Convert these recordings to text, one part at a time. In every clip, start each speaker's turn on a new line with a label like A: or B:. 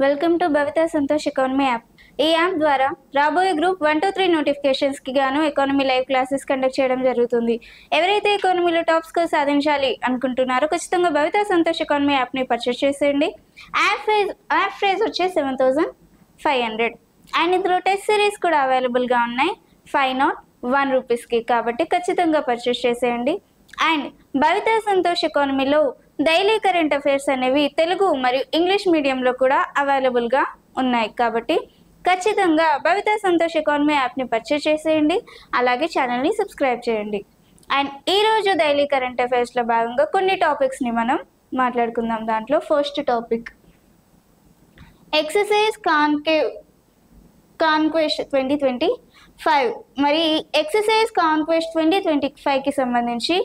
A: Welcome to Bhavitha Santosh economy app. ఈ app ద్వారా రాబోయే గ్రూప్ 1 to 3 నోటిఫికేషన్స్కి గాను ఎకానమీ లైవ్ క్లాసెస్ కండక్ట్ చేయడం జరుగుతుంది. ఎవరైతే ఎకానమీలో టాప్ స్కోర్ సాధించాలి అనుకుంటున్నారో ఖచ్చితంగా భవిత సంతోష్ ఎకానమీ యాప్ని పర్చేస్ చేసేయండి. యాప్ ప్రైస్ వచ్చే 7,500 అండ్ ఇందులో టెస్ట్ సిరీస్ కూడా అవైలబుల్గా ఉన్నాయి 501 రూపీస్కి. కాబట్టి ఖచ్చితంగా పర్చేస్ చేసేయండి. అండ్ భవిత సంతోష్ ఎకానమీలో డైలీ కరెంట్ అఫైర్స్ అనేవి తెలుగు మరియు ఇంగ్లీష్ మీడియంలో కూడా అవైలబుల్గా ఉన్నాయి. కాబట్టి ఖచ్చితంగా భవిత సంతోష్ ఎకానమీ యాప్ని పర్చేస్ చేసేయండి. అలాగే ఛానల్ని సబ్స్క్రైబ్ చేయండి. అండ్ ఈరోజు డైలీ కరెంట్ అఫైర్స్లో భాగంగా కొన్ని టాపిక్స్ని మనం మాట్లాడుకుందాం. దాంట్లో ఫస్ట్ టాపిక్ ఎక్సర్సైజ్ కాన్క్వెస్ట్ 2025. మరి ఎక్సర్సైజ్ కాన్క్వెస్ట్ 2025కి సంబంధించి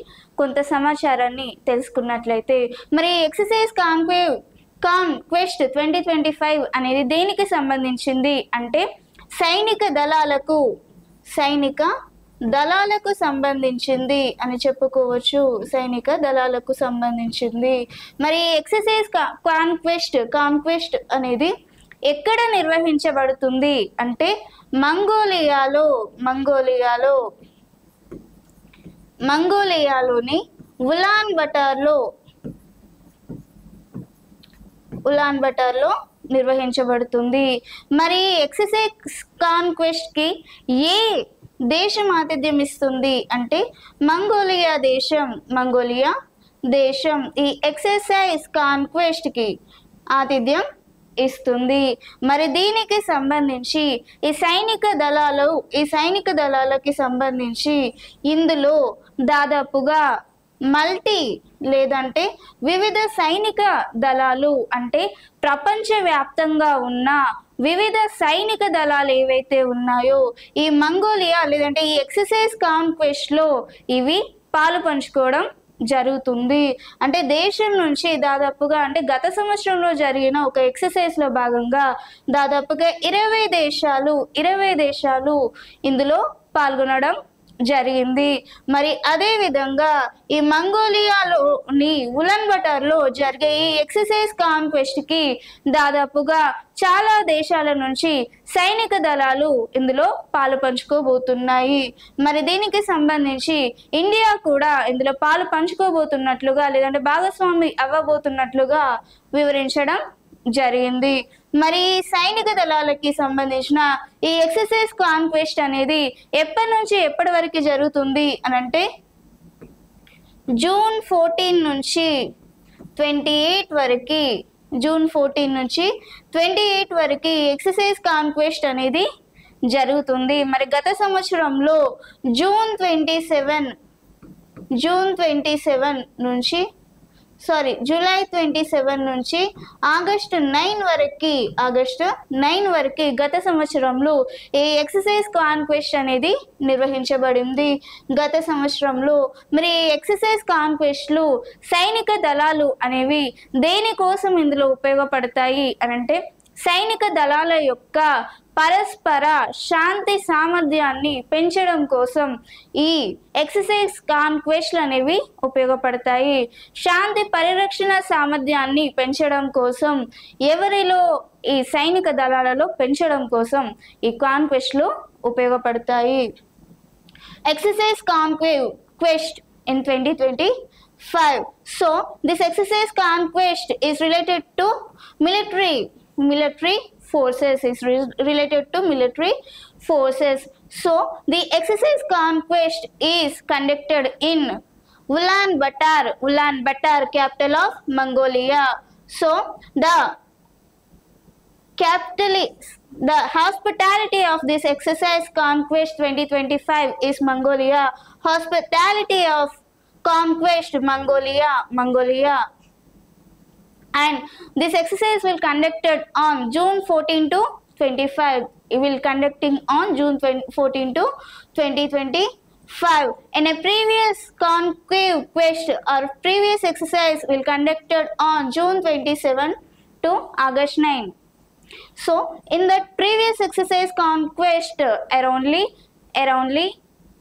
A: కొంత సమాచారాన్ని తెలుసుకున్నట్లయితే, మరి ఎక్సర్సైజ్ కాన్క్వెస్ట్ 2025 అనేది దేనికి సంబంధించింది అంటే సైనిక దళాలకు సంబంధించింది అని చెప్పుకోవచ్చు. సైనిక దళాలకు సంబంధించింది. మరి ఎక్సర్సైజ్ కాన్క్వెస్ట్ అనేది ఎక్కడ నిర్వహించబడుతుంది అంటే మంగోలియాలోని ఉలాన్ బటార్లో నిర్వహించబడుతుంది. మరి ఎక్సర్సైజ్ కాన్క్వెస్ట్కి ఏ దేశం ఆతిథ్యం ఇస్తుంది అంటే మంగోలియా దేశం ఈ ఎక్సర్సైజ్ కాన్క్వెస్ట్కి ఆతిథ్యం ఇస్తుంది. మరి దీనికి సంబంధించి ఈ సైనిక దళాలకి సంబంధించి ఇందులో దాదాపుగా లేదంటే వివిధ సైనిక దళాలు అంటే ప్రపంచవ్యాప్తంగా ఉన్న వివిధ సైనిక దళాలు ఏవైతే ఉన్నాయో ఈ మంగోలియా లేదంటే ఈ ఎక్సర్సైజ్ కాన్క్వెస్ట్లో ఇవి పాలు పంచుకోవడం జరుగుతుంది. అంటే దేశం నుంచి దాదాపుగా అంటే గత సంవత్సరంలో జరిగిన ఒక ఎక్సర్సైజ్లో భాగంగా దాదాపుగా 20 దేశాలు ఇందులో పాల్గొనడం జరిగింది. మరి అదే విధంగా ఈ మంగోలియాలోని ఉలాన్ బటార్లో జరిగే ఈ ఎక్సర్సైజ్ కాన్క్వెస్ట్కి దాదాపుగా చాలా దేశాల నుంచి సైనిక దళాలు ఇందులో పాలు పంచుకోబోతున్నాయి. మరి దీనికి సంబంధించి ఇండియా కూడా ఇందులో పాలు పంచుకోబోతున్నట్లుగా లేదంటే భాగస్వామి అవ్వబోతున్నట్లుగా వివరించడం జరిగింది. మరి సైనిక దళాలకి సంబంధించిన ఈ ఎక్సర్సైజ్ కాన్క్వెస్ట్ అనేది ఎప్పటి నుంచి ఎప్పటి వరకు జరుగుతుంది అని అంటే జూన్ 14 నుంచి 28 వరకు ఎక్సర్సైజ్ కాన్క్వెస్ట్ అనేది జరుగుతుంది. మరి గత సంవత్సరంలో జూన్ 27 నుంచి జూలై 27 నుంచి ఆగస్టు 9 వరకు గత సంవత్సరంలో ఈ ఎక్సర్సైజ్ కాన్క్వెస్ట్ అనేది నిర్వహించబడింది. గత సంవత్సరంలో మరి ఎక్సర్సైజ్ కాన్క్వెస్ట్లు సైనిక దళాలు అనేవి దేనికోసం ఇందులో ఉపయోగపడతాయి అనంటే సైనిక దళాల యొక్క పరస్పర శాంతి సామర్థ్యాన్ని పెంచడం కోసం ఈ ఎక్సర్సైజ్ కాన్క్వెస్ట్లు అనేవి ఉపయోగపడతాయి. శాంతి పరిరక్షణ సామర్థ్యాన్ని పెంచడం కోసం ఎవరిలో ఈ సైనిక దళాలలో పెంచడం కోసం ఈ కాన్క్వెస్ట్లు ఉపయోగపడతాయి. Exercise conquest in 2025. So this exercise conquest is related to military forces. So the exercise conquest is conducted in Ulan Batar, capital of Mongolia. So the hospitality of this exercise conquest 2025 is Mongolia. Hospitality of conquest Mongolia. And this exercise will conducted on June 14 to 25. It will conducting on June 14 to 2025. In a previous conquest or previous exercise will conducted on June 27 to August 9. So in that previous exercise conquest around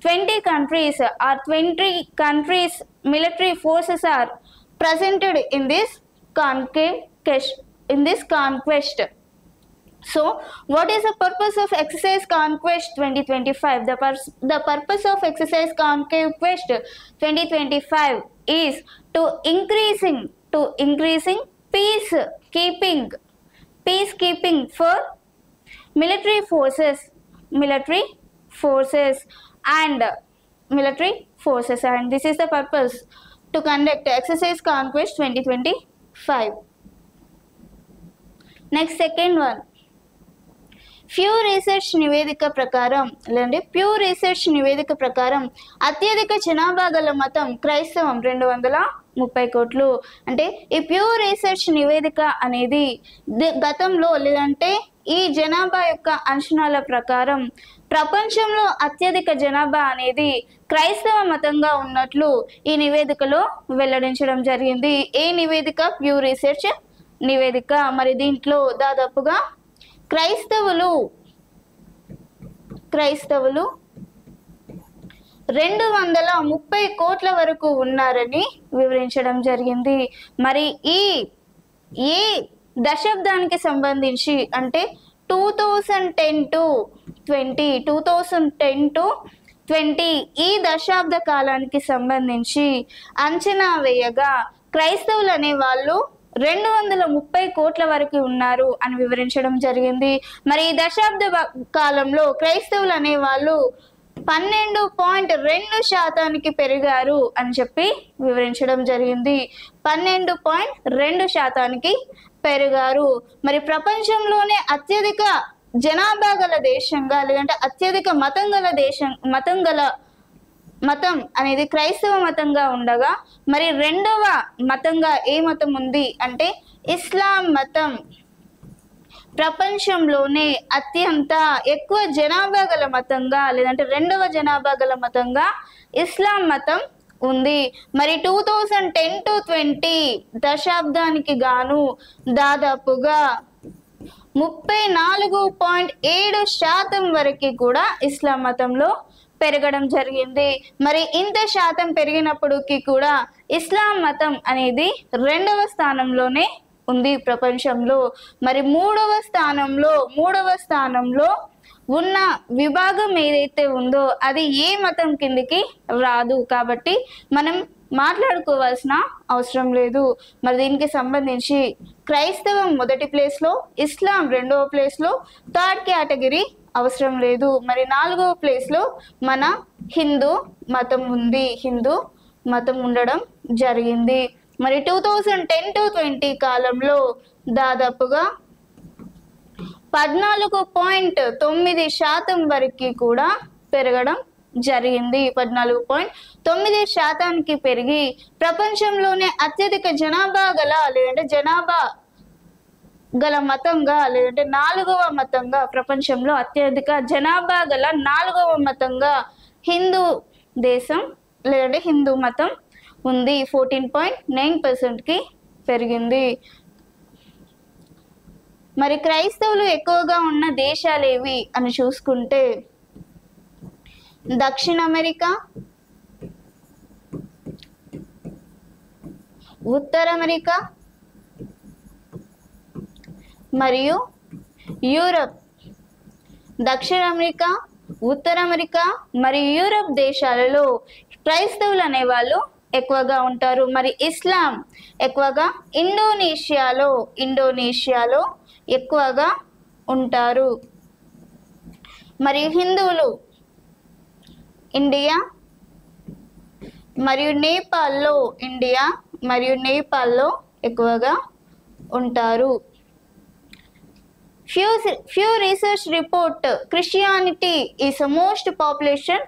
A: 20 countries or 20 countries military forces are presented in this conquest. So, what is the purpose of Exercise Conquest 2025? The purpose of Exercise Conquest 2025 is to increasing peacekeeping for military forces and this is the purpose to conduct Exercise Conquest 2025. Next, second one. ప్యూ research నివేదిక ప్రకారం అత్యధిక జనాభా గల మతం క్రైస్తవం 230 కోట్లు. అంటే ఈ ప్యూ రీసెర్చ్ నివేదిక అనేది గతంలో లేదంటే ఈ జనాభా యొక్క అంచనాల ప్రకారం ప్రపంచంలో అత్యధిక జనాభా అనేది క్రైస్తవ మతంగా ఉన్నట్లు ఈ నివేదికలో వెల్లడించడం జరిగింది. ఏ నివేదిక? ప్యూ రీసెర్చ్ నివేదిక. మరి దీంట్లో దాదాపుగా క్రైస్తవులు 230 కోట్ల వరకు ఉన్నారని వివరించడం జరిగింది. మరి ఈ దశాబ్దానికి సంబంధించి అంటే 2010 to 2020 ఈ దశాబ్ద కాలానికి సంబంధించి అంచనా వేయగా క్రైస్తవులు అనే వాళ్ళు 230 కోట్ల వరకు ఉన్నారు అని వివరించడం జరిగింది. మరి ఈ దశాబ్ద కాలంలో క్రైస్తవులు అనే వాళ్ళు 12.2% పెరిగారు అని చెప్పి వివరించడం జరిగింది. 12.2% పెరిగారు. మరి ప్రపంచంలోనే అత్యధిక జనాభా గల దేశంగా లేదంటే అత్యధిక మతం అనేది క్రైస్తవ మతంగా ఉండగా మరి రెండవ మతంగా ఏ మతం ఉంది అంటే ఇస్లాం మతం. ప్రపంచంలోనే అత్యంత ఎక్కువ జనాభా గల మతంగా లేదంటే రెండవ జనాభా గల మతంగా ఇస్లాం మతం ఉంది. మరి 2010 to 20 దశాబ్దానికి గాను దాదాపుగా 34.7% వరకు కూడా ఇస్లాం మతంలో పెరగడం జరిగింది. మరి ఇంత శాతం పెరిగినప్పటికీ కూడా ఇస్లాం మతం అనేది రెండవ స్థానంలోనే ఉంది ప్రపంచంలో. మరి మూడవ స్థానంలో ఉన్న విభాగం ఏదైతే ఉందో అది ఏ మతం కిందికి రాదు. కాబట్టి మనం మాట్లాడుకోవాల్సిన అవసరం లేదు. మరి దీనికి సంబంధించి క్రైస్తవం మొదటి ప్లేస్లో, ఇస్లాం రెండవ ప్లేస్లో, థర్డ్ కేటగిరీ అవసరం లేదు. మరి 4వ ప్లేస్లో మన హిందూ మతం ఉంది. హిందూ మతం ఉండడం జరిగింది. మరి 2010 to 20 కాలంలో దాదాపుగా 14.9% వరకు కూడా పెరగడం జరిగింది. 14.9% పెరిగి ప్రపంచంలోనే అత్యధిక జనాభా గల మతంగా లేదంటే 4వ మతంగా ప్రపంచంలో అత్యధిక జనాభా గల 4వ మతంగా హిందూ దేశం లేదంటే హిందూ మతం ఉంది. 14.9%కి పెరిగింది. మరి క్రైస్తవులు ఎక్కువగా ఉన్న దేశాలు ఏవి అని చూసుకుంటే దక్షిణ అమెరికా, ఉత్తర అమెరికా మరియు యూరప్. దక్షిణ అమెరికా, ఉత్తర అమెరికా మరియు యూరప్ దేశాలలో క్రైస్తవులు అనేవాళ్ళు ఎక్కువగా ఉంటారు. మరి ఇస్లాం ఎక్కువగా ఇండోనేషియాలో ఎక్కువగా ఉంటారు. మరియు హిందువులు ఇండియా మరియు నేపాల్లో ఎక్కువగా ఉంటారు. Few research report Christianity is the most population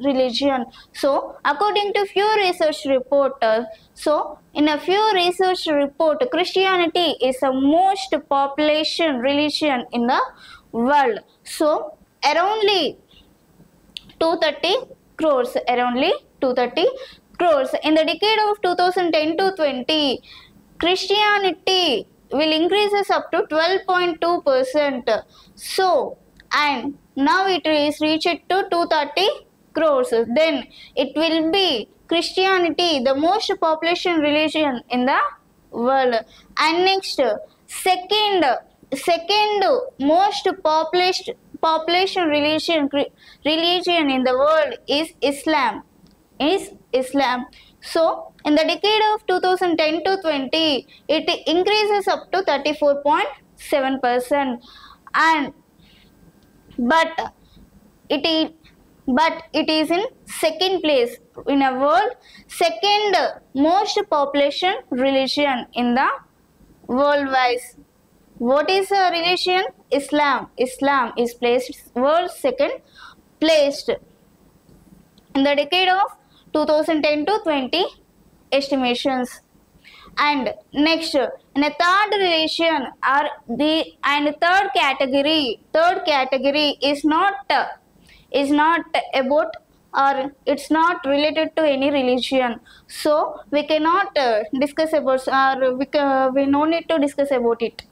A: religion. So according to few research report, Christianity is the most population religion in the world. So around 230 crores. In the decade of 2010 to 20, Christianity will increases up to 12.2%. So and now it is reached to 230 crores. Then it will be Christianity the most population religion in the world. And next second most population religion in the world is Islam. So in the decade of 2010 to 20, it increases up to 34.7%, and but it is in second place in a world, second most population religion in the worldwide. What is a religion? Islam is placed world second placed in the decade of 2010 to 20 estimations. And next, in a third religion are the and third category is not about, or it's not related to any religion, so we cannot discuss about, or we no need to discuss about it.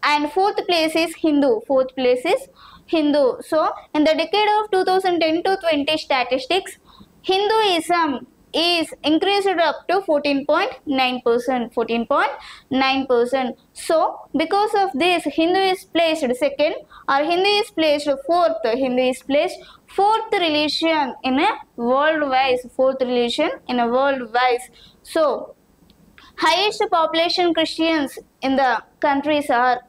A: And fourth place is Hindu. So in the decade of 2010 to 20 statistics, Hinduism is increased up to 14.9%. So because of this, Hindu is placed second, or Hindu is placed fourth. Fourth religion in a worldwide. So highest population Christians in the countries are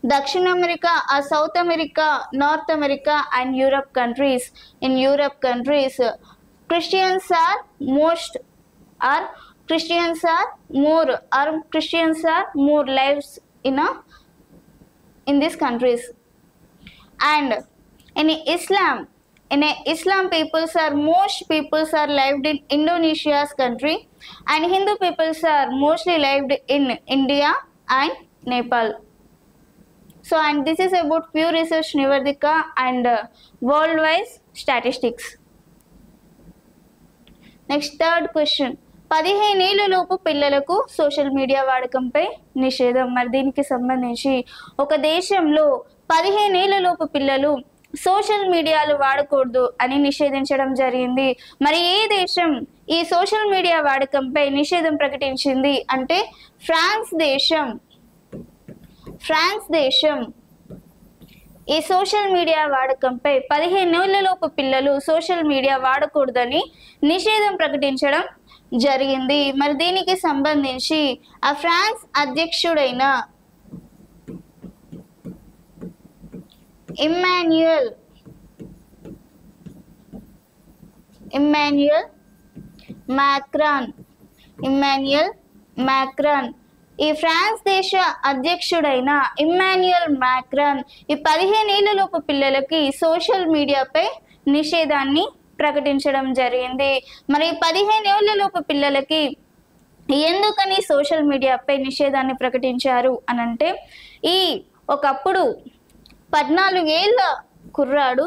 A: Dakshin America, South America, North America, and Europe countries. In Europe countries, Christians are more lives in these countries. And in Islam, most peoples are lived in Indonesia's country, and Hindu peoples are mostly lived in India and Nepal. So, and this is about Pew Research Nivedika and worldwide statistics. Next, third question. 15 ఏళ్లలోపు పిల్లలకు social media వాడకంపై నిషేధం. మరి దీనికి సంబంధించి ఒక దేశంలో 15 ఏళ్లలోపు పిల్లలు సోషల్ మీడియాలు వాడకూడదు అని నిషేధించడం జరిగింది. మరి ఏ దేశం ఈ సోషల్ మీడియా వాడకంపై నిషేధం ప్రకటించింది అంటే ఫ్రాన్స్ దేశం ఈ సోషల్ మీడియా వాడకంపై 15 ఏళ్లలోపు పిల్లలు సోషల్ మీడియా వాడకూడదని నిషేధం ప్రకటించడం జరిగింది. మరి దీనికి సంబంధించి ఆ ఫ్రాన్స్ అధ్యక్షుడైన ఇమ్మాన్యుయల్ మాక్రాన్ ఈ ఫ్రాన్స్ దేశ అధ్యక్షుడైన ఇమ్మాన్యుయల్ మాక్రాన్ ఈ 15 ఏళ్లలోపు పిల్లలకి సోషల్ మీడియాపై నిషేధాన్ని ప్రకటించడం జరిగింది. మరి 15 ఏళ్లలోపు పిల్లలకి ఎందుకని సోషల్ మీడియాపై నిషేధాన్ని ప్రకటించారు అనంటే, ఈ ఒకప్పుడు 14 ఏళ్ల కుర్రాడు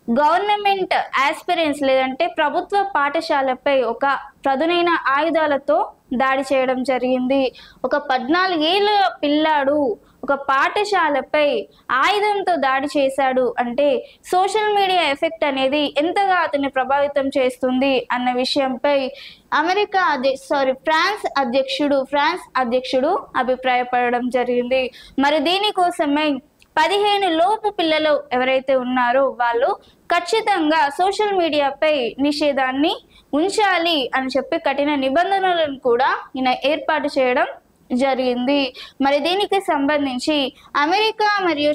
A: గవర్నమెంట్ ఆస్పిరెన్స్ లేదంటే ప్రభుత్వ పాఠశాలపై ఒక పదునైన ఆయుధాలతో దాడి చేయడం జరిగింది. ఒక 14 ఏళ్ల పిల్లాడు ఒక పాఠశాలపై ఆయుధంతో దాడి చేశాడు అంటే సోషల్ మీడియా ఎఫెక్ట్ అనేది ఎంతగా అతన్ని ప్రభావితం చేస్తుంది అన్న విషయంపై ఫ్రాన్స్ అధ్యక్షుడు అభిప్రాయపడడం జరిగింది. మరి దీనికోసమై 15 లోపు పిల్లలు ఎవరైతే ఉన్నారో వాళ్ళు ఖచ్చితంగా సోషల్ మీడియాపై నిషేధాన్ని ఉంచాలి అని చెప్పి కఠిన నిబంధనలను కూడా ఈయన ఏర్పాటు చేయడం జరిగింది. మరి దీనికి సంబంధించి అమెరికా మరియు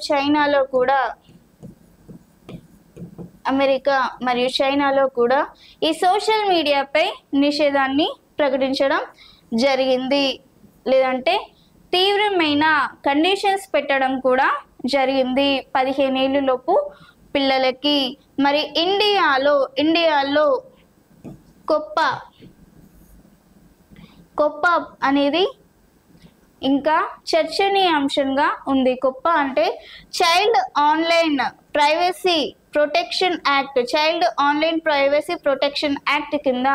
A: చైనాలో కూడా ఈ సోషల్ మీడియాపై నిషేధాన్ని ప్రకటించడం జరిగింది, లేదంటే తీవ్రమైన కండిషన్స్ పెట్టడం కూడా జరిగింది 15 ఏళ్లలోపు పిల్లలకి. మరి ఇండియాలో కొప్ప అనేది ఇంకా చర్చనీయాంశంగా ఉంది. కొప్ప అంటే child online privacy protection act కింద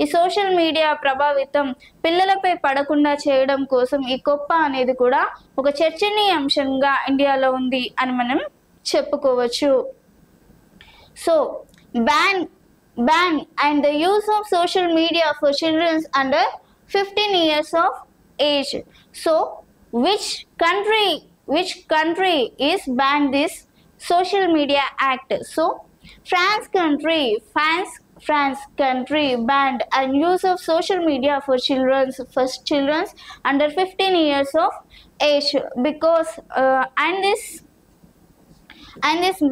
A: ఈ సోషల్ మీడియా ప్రభావితం పిల్లలపై పడకుండా చేయడం కోసం ఈ కొప్ప అనేది కూడా ఒక చర్చనీయాంశంగా ఇండియాలో ఉంది అని మనం చెప్పుకోవచ్చు. So ban and the use of social media for children under 15 years of age. So which which country is banned this social media act? So France country banned and use of social media for children under 15 years of age because and this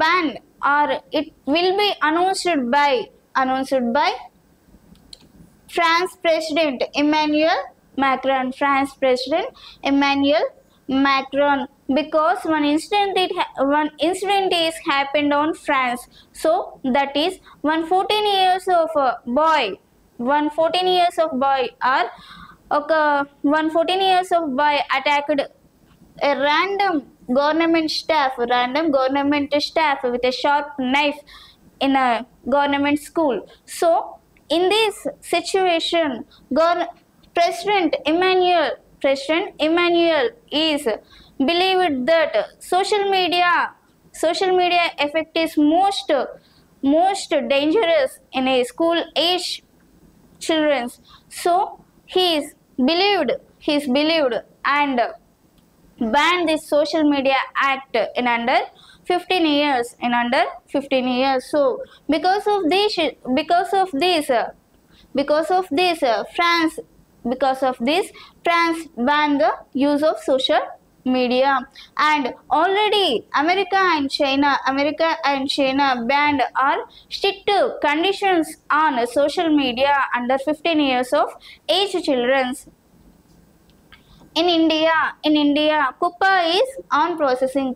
A: ban or it will be announced by France President Emmanuel Macron. Because one incident is happened on France. So that is 114 years of boy or 114 years of boy attacked a random government staff with a sharp knife in a government school. So in this situation, President Emmanuel is believed that social media effect is most dangerous in a school age children. So he is believed and banned this social media act in under 15 years. So because of this France banned the use of social media. And already America and China banned or strict conditions on social media under 15 years of age children. In India, COPPA is on processing.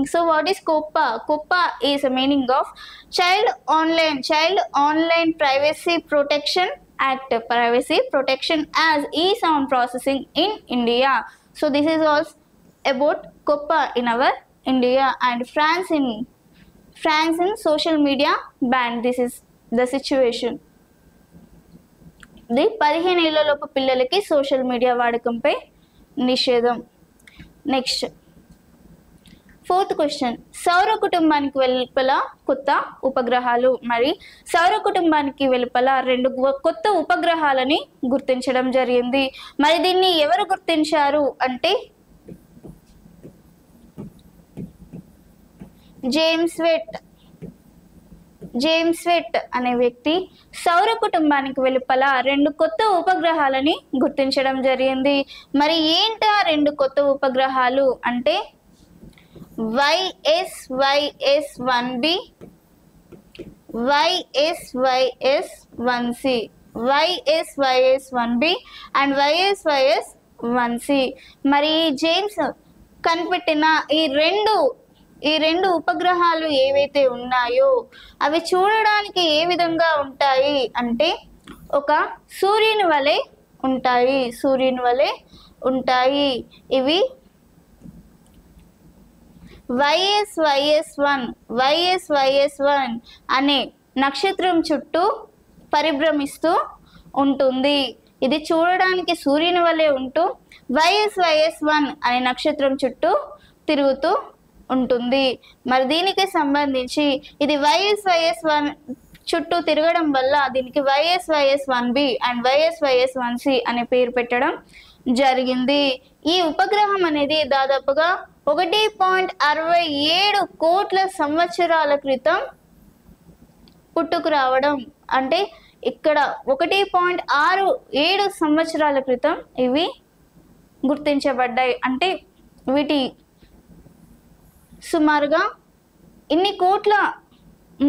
A: So what is COPPA? COPPA is a meaning of Child Online Privacy Protection Act. As is on processing in India. So this is all about COPPA in our India. And France in social media ban. This is the situation. The 15 ఏళ్లలోపు పిల్లలకి social media వాడకంపై నిషేధం. Next 4th question, సౌర కుటుంబానికి వెలుపల కొత్త ఉపగ్రహాలు. మరి సౌర కుటుంబానికి వెలుపల 2 కొత్త ఉపగ్రహాలని గుర్తించడం జరిగింది. మరి దీన్ని ఎవరు గుర్తించారు అంటే జేమ్స్ వెట్ అనే వ్యక్తి సౌర కుటుంబానికి వెలుపల 2 కొత్త ఉపగ్రహాలని గుర్తించడం జరిగింది. మరి ఏంటా 2 కొత్త ఉపగ్రహాలు అంటే YSYS-1b, YSYS-1b అండ్ YSYS-1c. మరి జేమ్స్ కనిపెట్టిన ఈ రెండు ఉపగ్రహాలు ఏవైతే ఉన్నాయో అవి చూడడానికి ఏ విధంగా ఉంటాయి అంటే ఒక సూర్యుని వలె ఉంటాయి. ఇవి YSYS-1 అనే నక్షత్రం చుట్టూ పరిభ్రమిస్తూ ఉంటుంది. ఇది చూడడానికి సూర్యుని వలె ఉంటూ YSYS-1 అనే నక్షత్రం చుట్టూ తిరుగుతూ ఉంటుంది. మరి దీనికి సంబంధించి ఇది YSYS-1 చుట్టూ తిరగడం వల్ల దీనికి YSYS-1b అండ్ YSYS-1c అనే పేరు పెట్టడం జరిగింది. ఈ ఉపగ్రహం అనేది దాదాపుగా 1.67 కోట్ల సంవత్సరాల క్రితం పుట్టుకు రావడం. అంటే ఇక్కడ 1.67 సంవత్సరాల క్రితం ఇవి గుర్తించబడ్డాయి. అంటే వీటి సుమారుగా ఇన్ని కోట్ల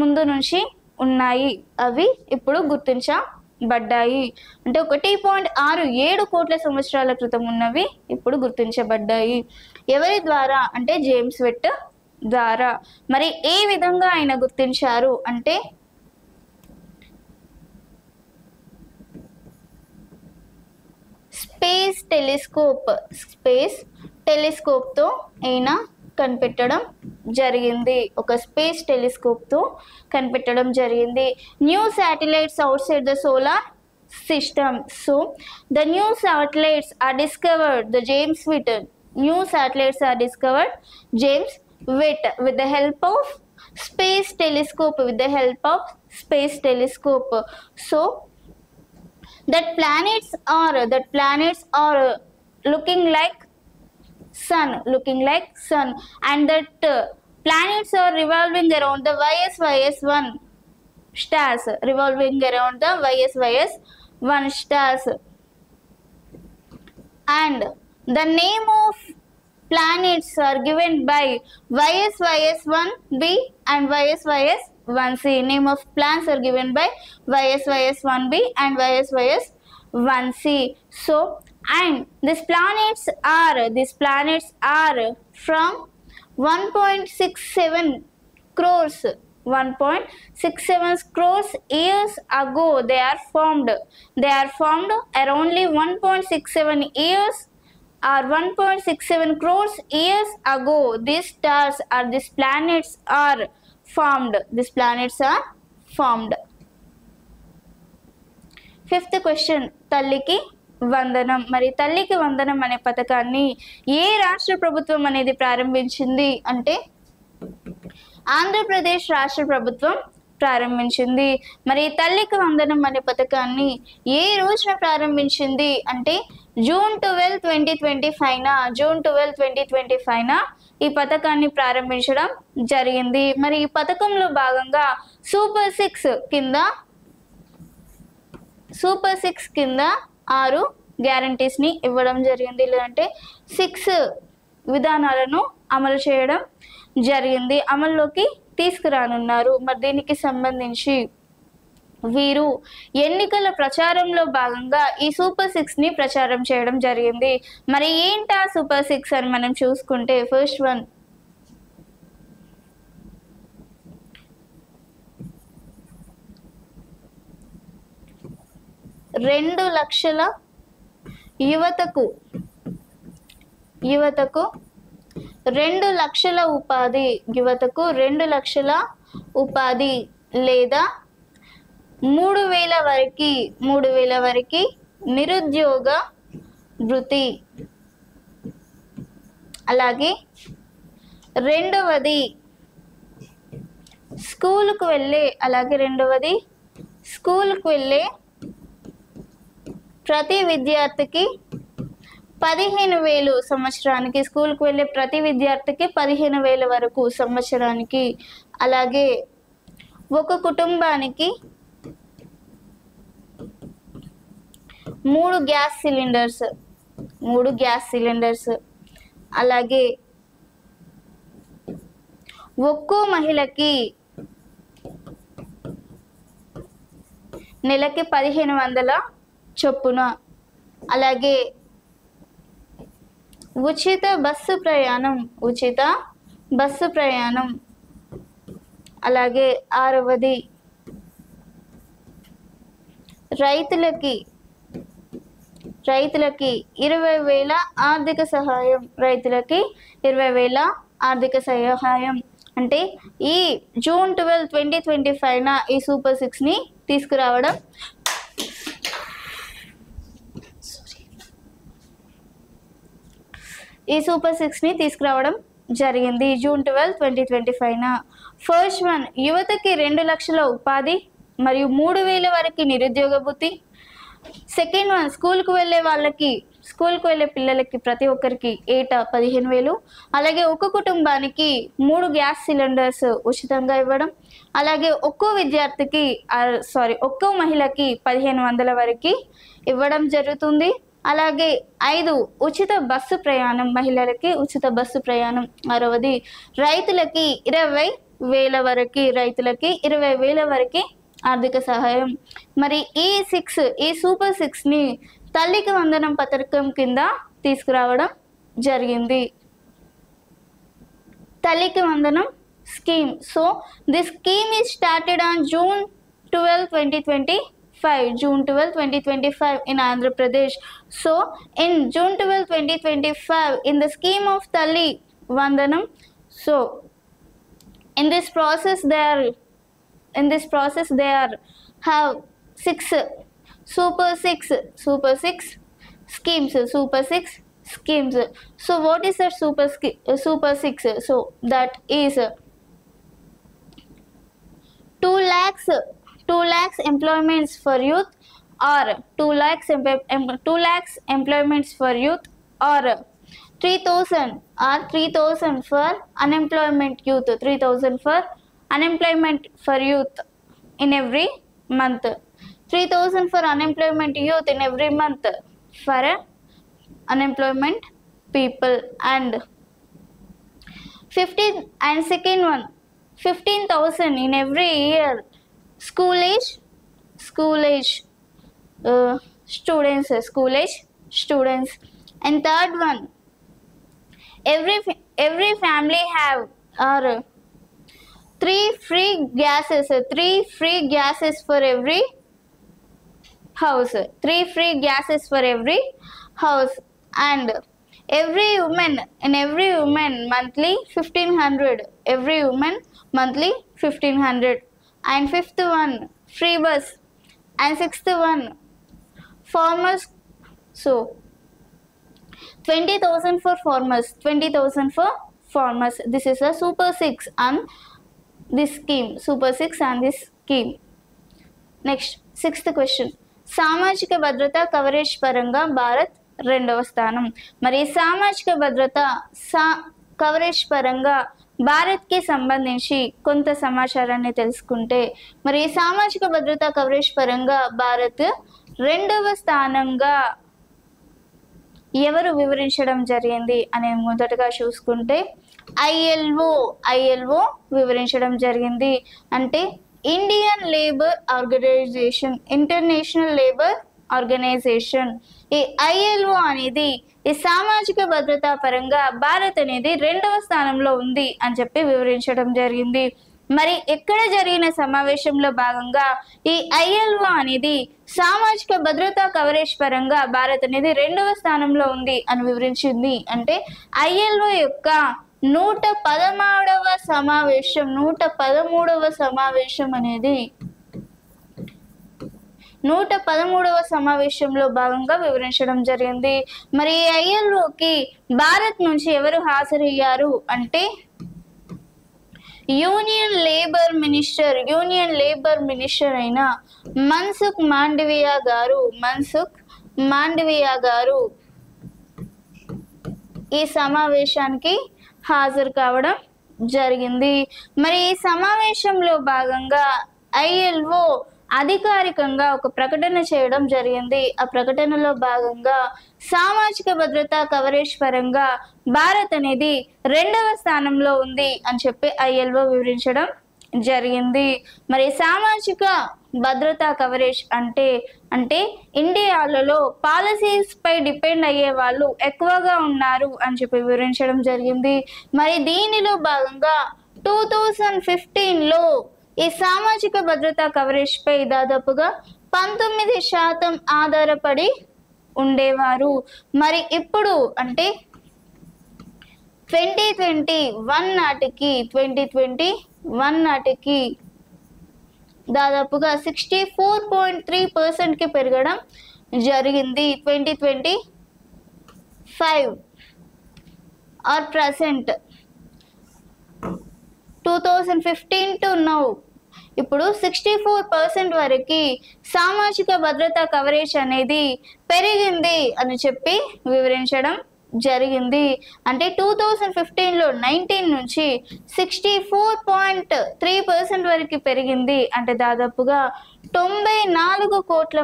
A: ముందు నుంచి ఉన్నాయి, అవి ఇప్పుడు గుర్తించబడ్డాయి. అంటే 1.67 కోట్ల సంవత్సరాల క్రితం ఉన్నవి ఇప్పుడు గుర్తించబడ్డాయి. ఎవరి ద్వారా అంటే జేమ్స్ వెట్ ద్వారా. మరి ఏ విధంగా ఆయన గుర్తించారు అంటే స్పేస్ టెలిస్కోప్తో అయినా కనిపెట్టడం జరిగింది. ఒక స్పేస్ టెలిస్కోప్తో కనిపెట్టడం జరిగింది. New satellites outside the solar system. So the new satellites are discovered the James Watt. New satellites are discovered James Watt with the help of space telescope. So that planets are looking like sun, looking like sun, and that planets are revolving around the YSYS1 stars, revolving around the YSYS1 stars. And the name of planets are given by YSYS1b and YSYS1c. Name of planets are given by YSYS1b and YSYS1c. So, and these planets are from 1.67 crores 1.67 crores years ago they are formed around 1.67 years or 1.67 crores years ago. These stars or these planets are formed. Fifth question, తల్లికి వందనం. మరి తల్లికి వందనం అనే పథకాన్ని ఏ రాష్ట్ర ప్రభుత్వం అనేది ప్రారంభించింది అంటే ఆంధ్రప్రదేశ్ రాష్ట్ర ప్రభుత్వం ప్రారంభించింది. మరి తల్లికి వందనం అనే పథకాన్ని ఏ రోజున ప్రారంభించింది అంటే జూన్ 12, 2025 ఈ పథకాన్ని ప్రారంభించడం జరిగింది. మరి ఈ పథకంలో భాగంగా సూపర్ సిక్స్ కింద 6 గ్యారంటీస్ని ఇవ్వడం జరిగింది, లేదంటే 6 విధానాలను అమలు చేయడం జరిగింది, అమల్లోకి తీసుకురానున్నారు. మరి దీనికి సంబంధించి వీరు ఎన్నికల ప్రచారంలో భాగంగా ఈ సూపర్ 6ని ప్రచారం చేయడం జరిగింది. మరి ఏంటా సూపర్ 6 అని మనం చూసుకుంటే ఫస్ట్ వన్, 2 లక్షల యువతకు 2 లక్షల ఉపాధి, 2 లక్షల ఉపాధి లేదా 3,000 వరకు నిరుద్యోగ వృత్తి. అలాగే రెండవది స్కూలుకు వెళ్ళే ప్రతి విద్యార్థికి 15,000 సంవత్సరానికి, స్కూల్కి వెళ్ళే ప్రతి విద్యార్థికి 15,000 వరకు సంవత్సరానికి. అలాగే ఒక కుటుంబానికి 3 గ్యాస్ సిలిండర్స్. అలాగే ఒక్కో మహిళకి నెలకి 1,500 చొప్పున. అలాగే ఉచిత బస్సు ప్రయాణం. అలాగే 6వది రైతులకి 20,000 ఆర్థిక సహాయం. 20,000 అంటే ఈ జూన్ 12, 2025 ఈ సూపర్ 6ని తీసుకురావడం జరిగింది జూన్ 12, 2025. ఫస్ట్ వన్, యువతకి 2 లక్షల ఉపాధి మరియు 3,000 వరకు నిరుద్యోగ భృతి. సెకండ్ వన్, స్కూల్కి వెళ్ళే పిల్లలకి ప్రతి ఒక్కరికి ఏటా 15,000. అలాగే ఒక్క కుటుంబానికి 3 గ్యాస్ సిలిండర్స్ ఉచితంగా ఇవ్వడం. అలాగే ఒక్కో మహిళకి 1,500 వరకు ఇవ్వడం జరుగుతుంది. అలాగే 5, ఉచిత బస్సు ప్రయాణం, మహిళలకి ఉచిత బస్సు ప్రయాణం. 6వది, రైతులకి 20,000 వరకు ఆర్థిక సహాయం. మరి ఈ సూపర్ 6ని తల్లికి వందనం పథకం కింద తీసుకురావడం జరిగింది. తల్లికి వందనం scheme. So this scheme is started on June 12, 2025 in Andhra Pradesh. So in June 12, 2025 in the scheme of Talli Vandanam, so in this process they have 6 super 6 schemes. So what is that super 6? So that is 2 lakhs employments for youth, or 2 lakhs employments for youth, or 3,000 or 3,000 for unemployment youth, 3,000 for unemployment for youth in every month, 3,000 for unemployment youth in every month for unemployment people. And 15 and second one, 15,000 in every year school age students. And third one, every family have or three free gases for every house, 3 free gases for every house. And every woman monthly 1,500, every woman monthly 1,500. And fifth one, free bus. And sixth one, farmers, so 20,000 for farmers, 20,000 for farmers. This is a Super 6 on this scheme, Super 6 on this scheme. Next, sixth question, సామాజిక భద్రత coverage పరంగా భారత్ 2వ స్థానం. మరి సామాజిక భద్రత coverage పరంగా భారత్కి సంబంధించి కొంత సమాచారాన్ని తెలుసుకుంటే, మరి సామాజిక భద్రత కవరేజ్ పరంగా భారత్ 2వ స్థానంగా ఎవరు వివరించడం జరిగింది అని మొదటగా చూసుకుంటే ఐఎల్ఓ వివరించడం జరిగింది. అంటే Indian labour organisation, international labour organisation. ఈ ఐఎల్ఓ అనేది ఈ సామాజిక భద్రతా పరంగా భారత్ అనేది 2వ స్థానంలో ఉంది అని చెప్పి వివరించడం జరిగింది. మరి ఎక్కడ జరిగిన సమావేశంలో భాగంగా ఈ ఐఎల్ఓ అనేది సామాజిక భద్రతా కవరేజ్ పరంగా భారత్ అనేది 2వ స్థానంలో ఉంది అని వివరించింది. అంటే ఐఎల్ఓ యొక్క 113వ సమావేశం అనేది 113వ సమావేశంలో భాగంగా వివరించడం జరిగింది. మరి ఐఎల్ఓకి భారత్ నుంచి ఎవరు హాజరయ్యారు అంటే యూనియన్ లేబర్ మినిస్టర్ అయిన మన్సుఖ్ మాండవియా గారు ఈ సమావేశానికి హాజరు కావడం జరిగింది. మరి ఈ సమావేశంలో భాగంగా ఐఎల్ఓ అధికారికంగా ఒక ప్రకటన చేయడం జరిగింది. ఆ ప్రకటనలో భాగంగా సామాజిక భద్రతా కవరేజ్ పరంగా భారత్ అనేది 2వ స్థానంలో ఉంది అని చెప్పి ఐఎల్ఓ వివరించడం జరిగింది. మరి సామాజిక భద్రతా కవరేజ్ అంటే ఇండియాలో పాలసీస్ పై డిపెండ్ అయ్యే వాళ్ళు ఎక్కువగా ఉన్నారు అని చెప్పి వివరించడం జరిగింది. మరి దీనిలో భాగంగా 2015లో ఈ సామాజిక భద్రతా కవరేజ్ పై దాదాపుగా 19% ఆధారపడి ఉండేవారు. మరి ఇప్పుడు అంటే 2021 నాటికి దాదాపుగా 64.3%కి పెరగడం జరిగింది. 2025 ఆర్ ప్రజెంట్ 2015 టు నౌ ఇప్పుడు 64% వరకు సామాజిక భద్రతా కవరేజ్ అనేది పెరిగింది అని చెప్పి వివరించడం జరిగింది. అంటే 2015లో 19 నుంచి 64.3% వరకు పెరిగింది. అంటే దాదాపుగా 94 కోట్ల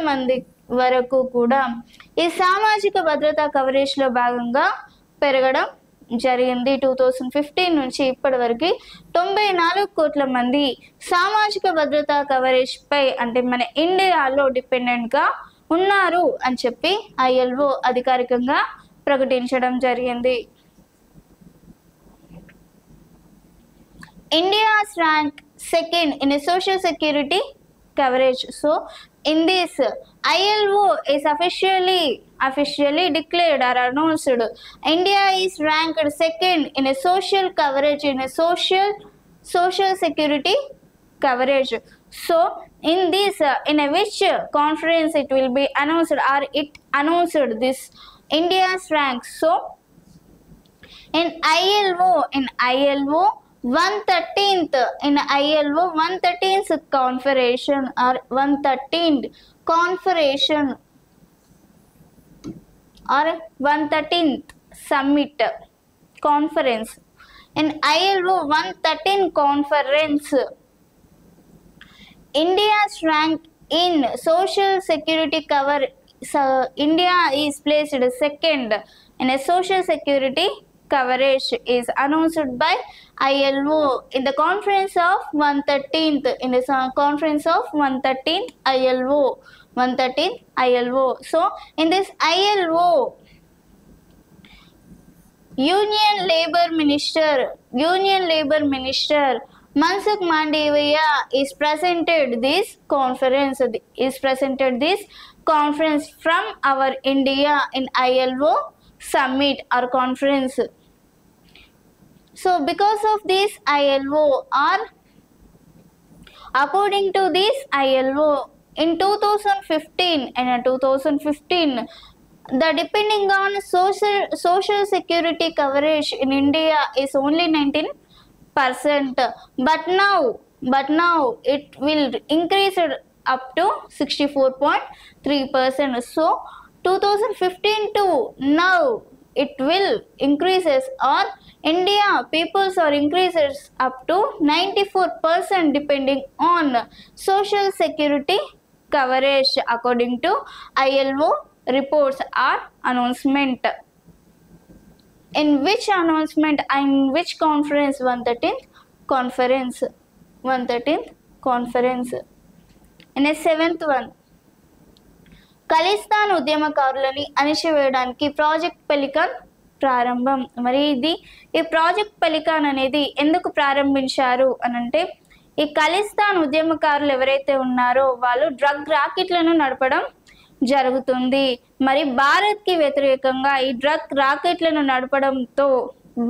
A: మంది వరకు కూడా ఈ సామాజిక భద్రతా కవరేజ్లో భాగంగా పెరగడం జరిగింది. 2015 నుంచి ఇప్పటి వరకు 94 కోట్ల మంది సామాజిక భద్రతా కవరేజ్ పై అంటే మన ఇండియాలో డిపెండెంట్గా ఉన్నారు అని చెప్పి ఐఎల్ఓ అధికారికంగా ప్రకటించడం జరిగింది. India's rank second in a social security coverage. So in this ILO is officially declared or announced India is ranked second in a social coverage, in a social security coverage. So in this in a which conference it will be announced or it announced this India's rank. So in ILO 113th conference or 113th conference or 113th summit conference. In ILO 113 conference, India's rank in social security cover. So India is placed second in a social security coverage is announced by ILO in the conference of 113th in the conference of 113th ILO 113th ILO. So in this ILO, Union Labour Minister Mansukh Mandavia is presented this conference from our India in ILO summit or conference. So because of this ILO, or according to this ILO, in 2015, the depending on social security coverage in India is only 19%, but now it will increase up to 64.3%. So 2015 to now it will increases, or India peoples are increases up to 94% depending on social security coverage according to ILO reports or announcement. In which announcement, in which conference? 113th conference. In a 7th one, Khalistan ఉద్యమకారులని అణిచివేయడానికి project Pelican ప్రారంభం. మరి ఈ project pelican అనేది ఎందుకు ప్రారంభించారు అనంటే, ఈ ఖలిస్తాన్ ఉద్యమకారులు ఎవరైతే ఉన్నారో వాళ్ళు డ్రగ్ రాకెట్లను నడపడం జరుగుతుంది. మరి భారత్కి వ్యతిరేకంగా ఈ డ్రగ్ రాకెట్లను నడపడంతో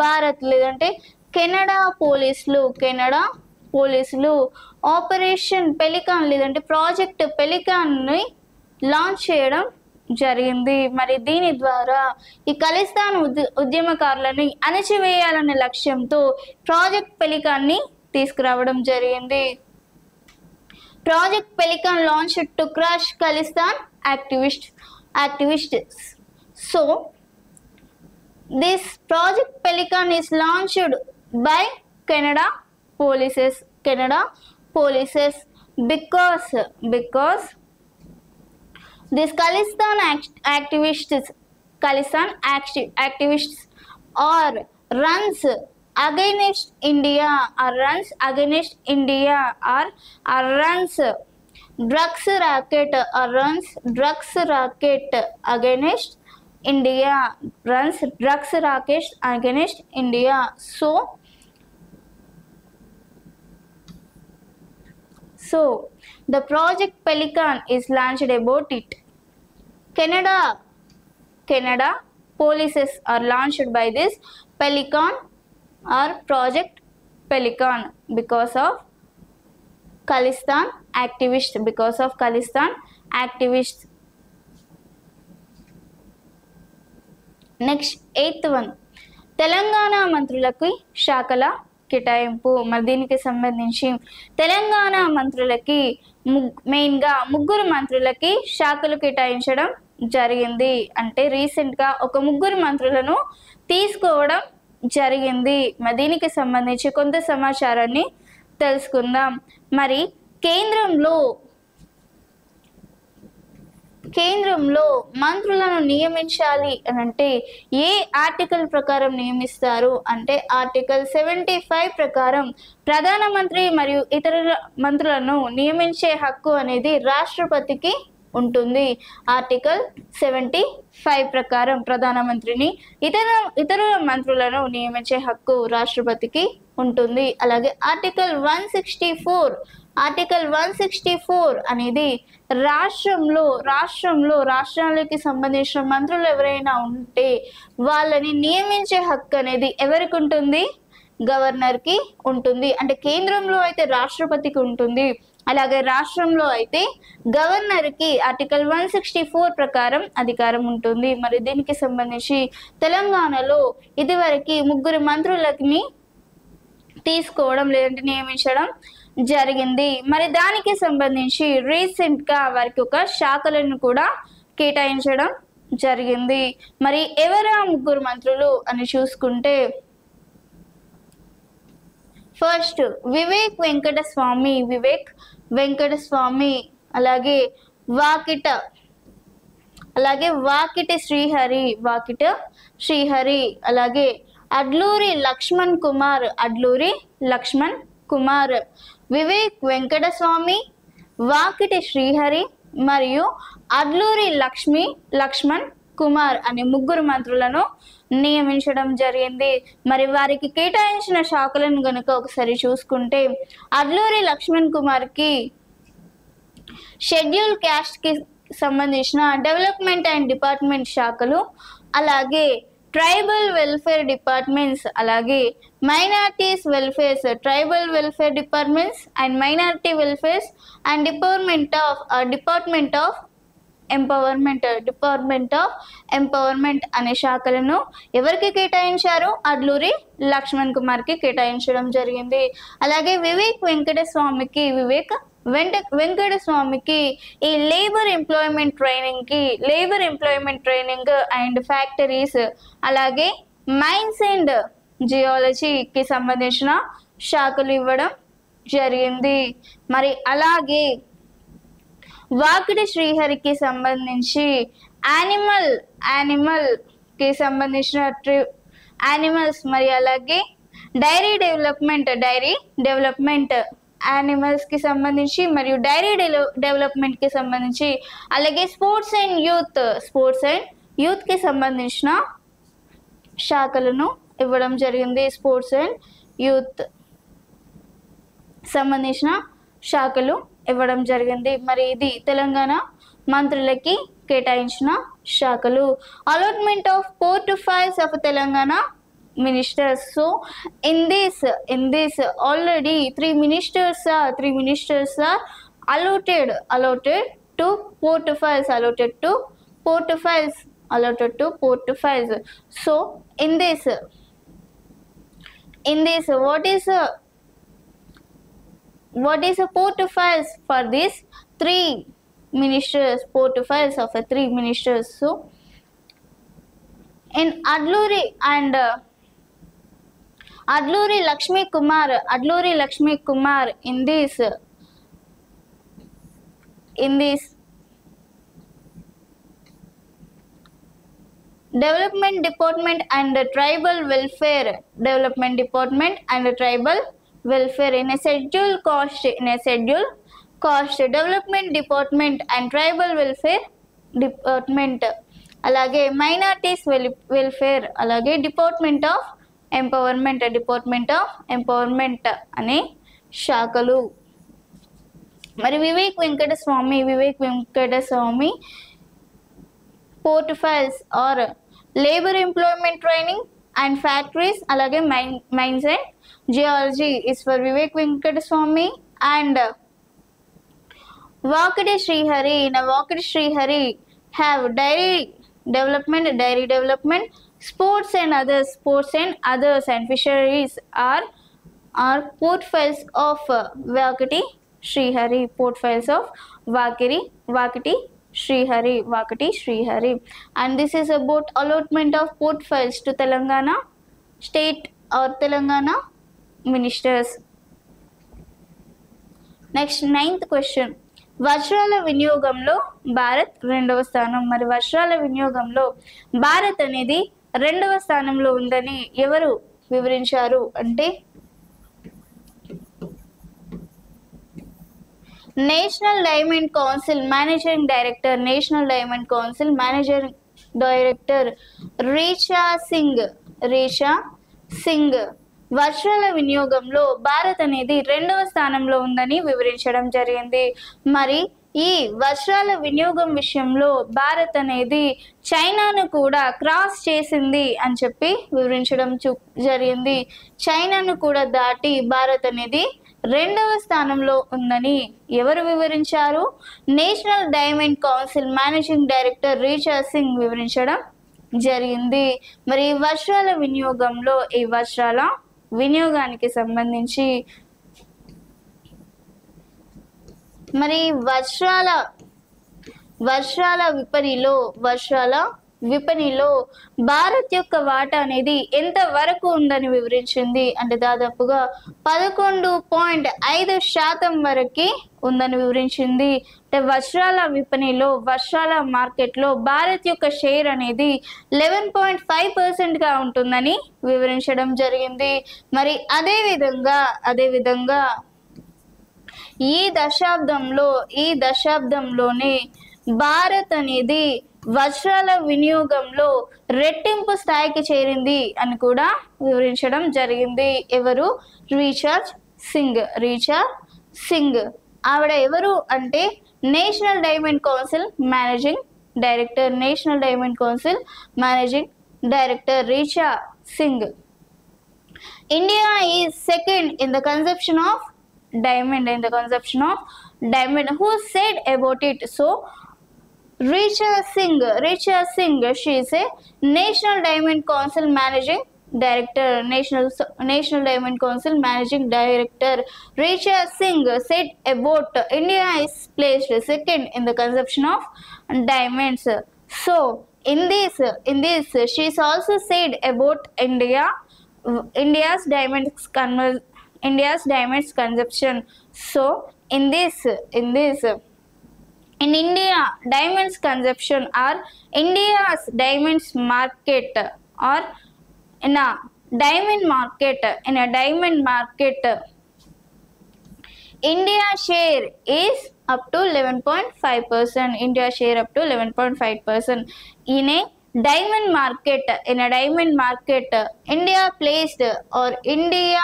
A: భారత్ లేదంటే కెనడా పోలీసులు ఆపరేషన్ పెలికాన్ లేదంటే ప్రాజెక్ట్ పెలికాన్ని లాంచ్ చేయడం జరిగింది. మరి దీని ద్వారా ఈ ఖలిస్తాన్ ఉద్యమకారులని అణచివేయాలనే లక్ష్యంతో ప్రాజెక్ట్ పెలికాన్ని తీసుకురావడం జరిగింది. Project pelican launched to crush Khalistan activists. So this project Pelican is launched by Canada polices because this Khalistan activists are runs against India or runs drugs racket against India, so the project Pelican is launched about it. Canada policies are launched by this Pelican or project Pelican because of Khalistan activists. Next 8th one, Telangana మంత్రులకి శాఖల కేటాయింపు. మరి దీనికి సంబంధించి తెలంగాణ మంత్రులకి మెయిన్గా 3 మంత్రులకి శాఖలు కేటాయించడం జరిగింది. అంటే రీసెంట్గా ఒక 3 మంత్రులను తీసుకోవడం జరిగింది. మరి దీనికి సంబంధించి కొంత సమాచారాన్ని తెలుసుకుందాం. మరి కేంద్రంలో మంత్రులను నియమించాలి అని అంటే ఏ ఆర్టికల్ ప్రకారం నియమిస్తారు అంటే ఆర్టికల్ 75 ప్రకారం ప్రధానమంత్రి మరియు ఇతర మంత్రులను నియమించే హక్కు అనేది రాష్ట్రపతికి ఉంటుంది. ఆర్టికల్ 75 ప్రకారం ప్రధానమంత్రిని ఇతర మంత్రులను నియమించే హక్కు రాష్ట్రపతికి ఉంటుంది. అలాగే ఆర్టికల్ 164 అనేది రాష్ట్రాలకి సంబంధించిన మంత్రులు ఎవరైనా ఉంటే వాళ్ళని నియమించే హక్కు అనేది ఎవరికి ఉంటుంది? గవర్నర్కి ఉంటుంది. అంటే కేంద్రంలో అయితే రాష్ట్రపతికి ఉంటుంది, అలాగే రాష్ట్రంలో అయితే గవర్నర్కి ఆర్టికల్ 164 ప్రకారం అధికారం ఉంటుంది. మరి దీనికి సంబంధించి తెలంగాణలో ఇదివరకు 3 మంత్రులని తీసుకోవడం లేదంటే నియమించడం జరిగింది. మరి దానికి సంబంధించి రీసెంట్గా వారికి ఒక శాఖలను కూడా కేటాయించడం జరిగింది. మరి ఎవరు ఆ ముగ్గురు మంత్రులు అని చూసుకుంటే ఫస్ట్ వివేక్ వెంకటస్వామి, అలాగే వాకిటి శ్రీహరి, అలాగే అడ్లూరి లక్ష్మణ్ కుమార్, వివేక్ వెంకటస్వామి, వాకిటి శ్రీహరి మరియు అడ్లూరి లక్ష్మణ్ కుమార్ అనే ముగ్గురు మంత్రులను నియమించడం జరిగింది. మరి వారికి కేటాయించిన శాఖలను గనుక ఒకసారి చూసుకుంటే అడ్లూరి లక్ష్మణ్ కుమార్కి షెడ్యూల్ క్యాస్ట్కి సంబంధించిన డెవలప్మెంట్ అండ్ డిపార్ట్మెంట్ శాఖలు, అలాగే ట్రైబల్ వెల్ఫేర్ డిపార్ట్మెంట్స్, అలాగే minorities welfares, tribal welfare departments and minority welfares and department of empowerment అనే శాఖలను ఎవరికి కేటాయించారు? అడ్లూరి లక్ష్మణ్ కుమార్కి కేటాయించడం జరిగింది. అలాగే వివేక్ వెంకటస్వామికి ఈ labour employment training and factories, అలాగే మైన్స్ అండ్ జియాలజీకి సంబంధించిన శాఖలు ఇవ్వడం జరిగింది. మరి అలాగే వాకిటి శ్రీహరికి సంబంధించి యానిమల్ కి సంబంధించిన యానిమల్స్, మరి అలాగే డైరీ డెవలప్మెంట్ యానిమల్స్ కి సంబంధించి మరియు డైరీ డెవలప్మెంట్ కి సంబంధించి, అలాగే స్పోర్ట్స్ అండ్ యూత్ కి సంబంధించిన శాఖలను ఇవ్వడం జరిగింది. స్పోర్ట్స్ అండ్ యూత్ సంబంధించిన శాఖలు ఇవ్వడం జరిగింది. మరి ఇది తెలంగాణ మంత్రులకి కేటాయించిన శాఖలు. Allotment of portfolios of Telangana ministers. So in this already three ministers are allotted to portfolios, so in this what is a portfolios for these three ministers, portfolios of three ministers. So in Adluri Lakshmi Kumar in this development department and tribal welfare in a schedule cost development department and tribal welfare department, అలాగే minorities welfare, అలాగే department of empowerment అనే శాఖలు. మరి Vivek Venkataswamy portfolios are labour employment training and factories, అలాగే mines and geology is for Vivek Venkataswamy. And Vakiti Srihari have dairy development, sports and others and fisheries are portfolios of Vakiti Srihari, Vakiti Srihari. And this is about allotment of portfolios to Telangana state or Telangana ministers. Next, 9th question. వజ్రాల వినియోగంలో భారత్ 2వ స్థానం. మరి వజ్రాల వినియోగంలో భారత్ అనేది 2వ స్థానంలో ఉందని ఎవరు వివరించారు అంటే national diamond council managing director Richa Singh వజ్రాల వినియోగంలో భారత్ అనేది 2వ స్థానంలో ఉందని వివరించడం జరిగింది. మరి ఈ వజ్రాల వినియోగం విషయంలో భారత్ అనేది చైనాను కూడా క్రాస్ చేసింది అని చెప్పి వివరించడం జరిగింది. చైనాను కూడా దాటి భారత్ అనేది 2వ స్థానంలో ఉందని ఎవరు వివరించారు? National diamond council managing director Richa Singh వివరించడం జరిగింది. మరి వజ్రాల వినియోగంలో ఈ వజ్రాల వినియోగానికి సంబంధించి మరి వర్షాల విపణిలో భారత్ యొక్క వాటా అనేది ఎంత వరకు ఉందని వివరించింది. అంటే దాదాపుగా 11.5% వరకు ఉందని వివరించింది. అంటే వర్షాల విపణిలో వర్షాల మార్కెట్లో భారత్ యొక్క షేర్ అనేది 11.5%గా ఉంటుందని వివరించడం జరిగింది. మరి అదేవిధంగా ఈ దశాబ్దంలోనే భారత్ అనేది వర్షాల వినియోగంలో రెట్టింపు స్థాయికి చేరింది అని కూడా వివరించడం జరిగింది. ఎవరు? రీఛార్జ్ సింగ్. ఆవిడ ఎవరు అంటే national diamond council managing director Richa Singh. India is second in the conception of diamond. Who said about it? So Richa Singh, she is a National Diamond Council Managing Director. National Diamond Council Managing Director Richa Singh said about India is placed second in the consumption of diamonds. So in this she is also said about India's diamonds consumption. So in India, diamonds consumption or India's diamonds market or in a diamond market, India share is up to 11.5%. In a diamond market, India placed or India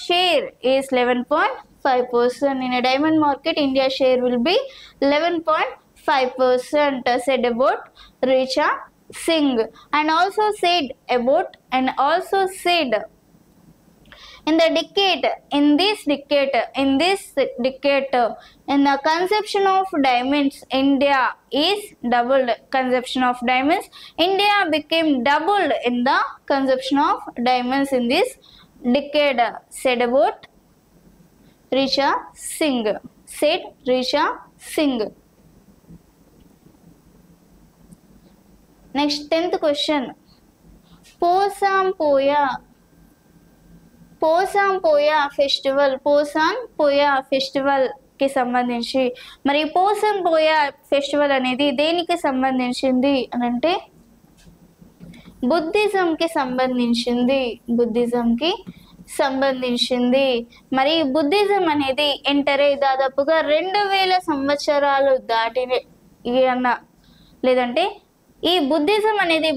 A: share is 11.5%. In a diamond market, India share will be 11.5%, said about Richa Singh. And also said in this decade, in the consumption of diamonds, India is doubled. India became doubled in the consumption of diamonds in this decade, said about Richa Singh. Next, 10th question. పోసాంపోయా festival కి సంబంధించి మరి పోసాంపోయా festival అనేది దేనికి సంబంధించింది అని అంటే Buddhism కి సంబంధించింది. మరి బుద్ధిజం అనేది ఎంటర్ అయ్యి దాదాపుగా 2000 సంవత్సరాలు దాటిన లేదంటే ఈ బుద్ధిజం అనేది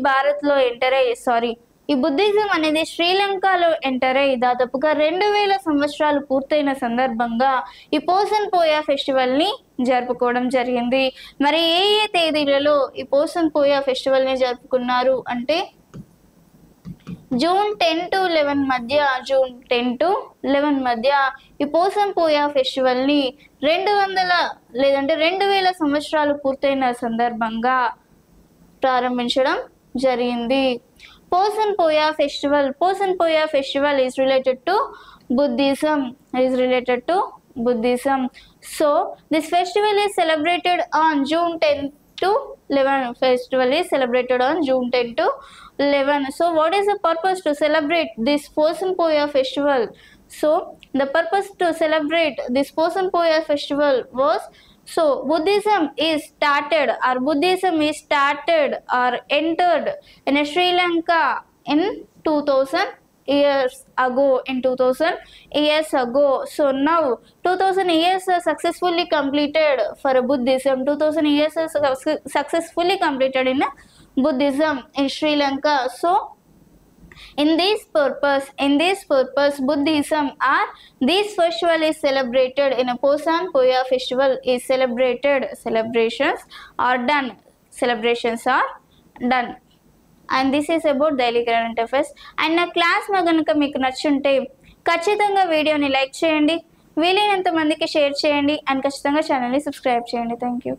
A: ఈ బుద్ధిజం అనేది శ్రీలంకలో ఎంటర్ అయ్యి దాదాపుగా 2000 సంవత్సరాలు పూర్తయిన సందర్భంగా ఈ పోసన్పోయా ఫెస్టివల్ ని జరుపుకోవడం జరిగింది. మరి ఏ తేదీలలో ఈ పోసన్పోయా ఫెస్టివల్ ని జరుపుకున్నారు అంటే జూన్ 10 to 11 మధ్య ఈ పోసన్పోయా ఫెస్టివల్ ని 2000 సంవత్సరాలు పూర్తయిన సందర్భంగా ప్రారంభించడం జరిగింది. Posanpoya festival is related to Buddhism. So this festival is celebrated on June 10 to 11. So what is the purpose to celebrate this Posanpoya festival? So the purpose to celebrate this Posanpoya festival was Buddhism is started or entered in Sri Lanka in 2000 years ago. So now 2000 years are successfully completed for Buddhism. 2000 years are successfully completed in Buddhism in Sri Lanka. So in this purpose Buddhism or this festival is celebrated in a Posanpoya festival is celebrations are done and this is about daily current affairs. And నా class గనుక మీకు నచ్చుంటే ఖచ్చితంగా వీడియోని like చేయండి, వీలైనంత మందికి share చేయండి and ఖచ్చితంగా ఛానల్ని సబ్స్క్రైబ్ చేయండి. Thank you.